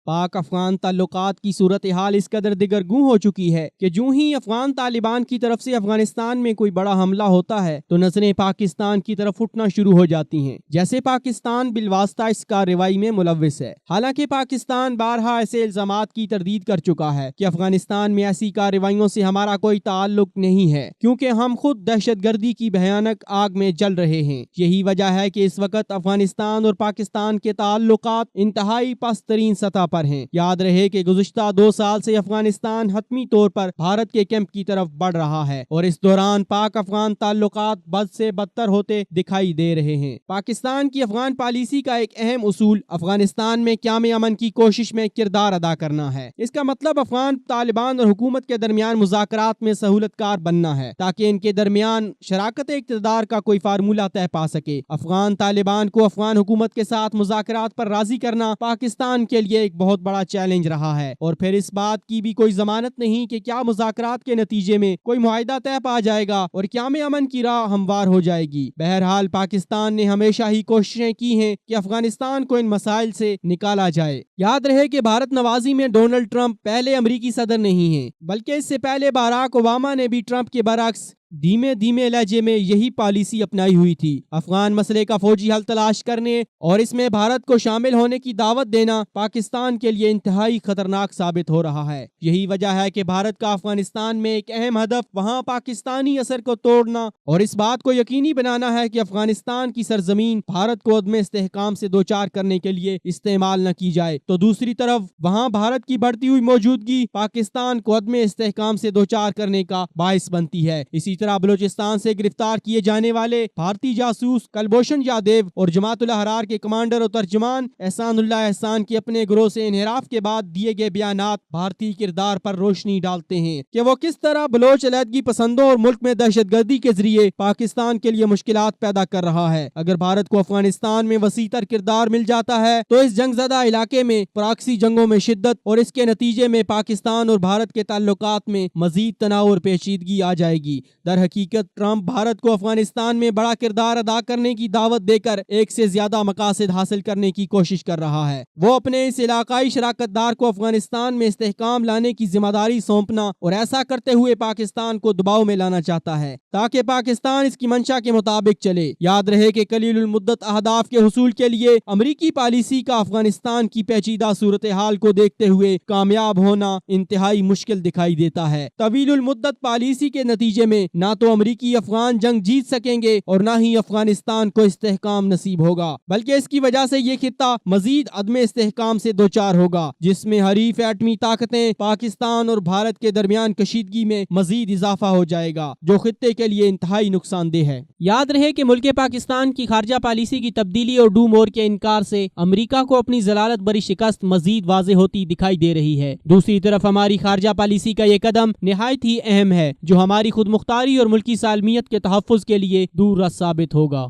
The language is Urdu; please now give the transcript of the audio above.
پاک افغان تعلقات کی صورتحال اس قدر دگرگوں ہو چکی ہے کہ جو ہی افغان طالبان کی طرف سے افغانستان میں کوئی بڑا حملہ ہوتا ہے تو نظریں پاکستان کی طرف اٹھنا شروع ہو جاتی ہیں، جیسے پاکستان بالواسطہ اس کارروائی میں ملوث ہے۔ حالانکہ پاکستان بارہا ایسے الزامات کی تردید کر چکا ہے کہ افغانستان میں ایسی کارروائیوں سے ہمارا کوئی تعلق نہیں ہے، کیونکہ ہم خود دہشت گردی کی بھیانک آگ میں جل رہے ہیں۔ یہی وجہ ہے کہ اس وقت افغانستان اور پاکستان کے تعلقات انتہائی پست ترین سطح پر ہیں۔ یاد رہے کہ گزشتہ 2 سال سے افغانستان حتمی طور پر بھارت کے کیمپ کی طرف بڑھ رہا ہے اور اس دوران پاک افغان تعلقات بد سے بدتر ہوتے دکھائی دے رہے ہیں۔ پاکستان کی افغان پالیسی کا ایک اہم اصول افغانستان میں قیام امن کی کوشش میں کردار ادا کرنا ہے۔ اس کا مطلب افغان طالبان اور حکومت کے درمیان مذاکرات میں سہولت کار بننا ہے تاکہ ان کے درمیان شراکت اقتدار کا کوئی فارمولہ طے پا سکے۔ افغان طالبان کو افغان حکومت کے ساتھ مذاکرات پر راضی کرنا پاکستان کے لیے ایک بہت بڑا چیلنج رہا ہے، اور پھر اس بات کی بھی کوئی ضمانت نہیں کہ کیا مذاکرات کے نتیجے میں کوئی معاہدہ طے پا جائے گا اور قیام امن کی راہ ہموار ہو جائے گی۔ بہرحال پاکستان نے ہمیشہ ہی کوششیں کی ہیں کہ افغانستان کو ان مسائل سے نکالا جائے۔ یاد رہے کہ بھارت نوازی میں ڈونلڈ ٹرمپ پہلے امریکی صدر نہیں ہیں، بلکہ اس سے پہلے باراک اوباما نے بھی ٹرمپ کے برعکس دھیمے دھیمے لہجے میں یہی پالیسی اپنائی ہوئی تھی۔ افغان مسئلے کا فوجی حل تلاش کرنے اور اس میں بھارت کو شامل ہونے کی دعوت دینا پاکستان کے لیے انتہائی خطرناک ثابت ہو رہا ہے۔ یہی وجہ ہے کہ بھارت کا افغانستان میں ایک اہم ہدف وہاں پاکستانی اثر کو توڑنا اور اس بات کو یقینی بنانا ہے کہ افغانستان کی سرزمین بھارت کو عدم استحکام سے دوچار کرنے کے لیے استعمال نہ کی جائے، تو دوسری طرف وہاں بھارت کی بڑھتی ہوئی موجودگی پاکستان کو عدم استحکام سے دوچار کرنے کا باعث بنتی ہے۔ اسی طرح بلوچستان سے گرفتار کیے جانے والے بھارتی جاسوس کلبھوشن یادیو اور جماعت الاحرار کے کمانڈر اور ترجمان احسان اللہ احسان کے اپنے گروہ سے انحراف کے بعد دیے گئے بیانات بھارتی کردار پر روشنی ڈالتے ہیں کہ وہ کس طرح بلوچ علیحدگی پسندوں اور ملک میں دہشت گردی کے ذریعے پاکستان کے لیے مشکلات پیدا کر رہا ہے۔ اگر بھارت کو افغانستان میں وسیع تر کردار مل جاتا ہے تو اس جنگ زدہ علاقے میں پراکسی جنگوں میں شدت اور اس کے نتیجے میں پاکستان اور بھارت کے تعلقات میں مزید تناؤ اور پیچیدگی آ جائے گی۔ در حقیقت ٹرمپ بھارت کو افغانستان میں بڑا کردار ادا کرنے کی دعوت دے کر ایک سے زیادہ مقاصد حاصل کرنے کی کوشش کر رہا ہے۔ وہ اپنے اس علاقائی شراکت دار کو افغانستان میں استحکام لانے کی ذمہ داری سونپنا اور ایسا کرتے ہوئے پاکستان کو دباؤ میں لانا چاہتا ہے تاکہ پاکستان اس کی منشا کے مطابق چلے۔ یاد رہے کہ قلیل المدت اہداف کے حصول کے لیے امریکی پالیسی کا افغانستان کی پیچیدہ صورتحال کو دیکھتے ہوئے کامیاب ہونا انتہائی مشکل دکھائی دیتا ہے۔ طویل المدت پالیسی کے نتیجے میں نہ تو امریکی افغان جنگ جیت سکیں گے اور نہ ہی افغانستان کو استحکام نصیب ہوگا، بلکہ اس کی وجہ سے یہ خطہ مزید عدم استحکام سے دوچار ہوگا، جس میں حریف ایٹمی طاقتیں پاکستان اور بھارت کے درمیان کشیدگی میں مزید اضافہ ہو جائے گا، جو خطے کے لیے انتہائی نقصان دہ ہے۔ یاد رہے کہ ملک پاکستان کی خارجہ پالیسی کی تبدیلی اور ڈو مور کے انکار سے امریکہ کو اپنی ضلالت بری شکست مزید واضح ہوتی دکھائی دے رہی ہے۔ دوسری طرف ہماری خارجہ پالیسی کا یہ قدم نہایت ہی اہم ہے، جو ہماری خود مختاری اور ملکی سالمیت کے تحفظ کے لیے دور رس ثابت ہوگا۔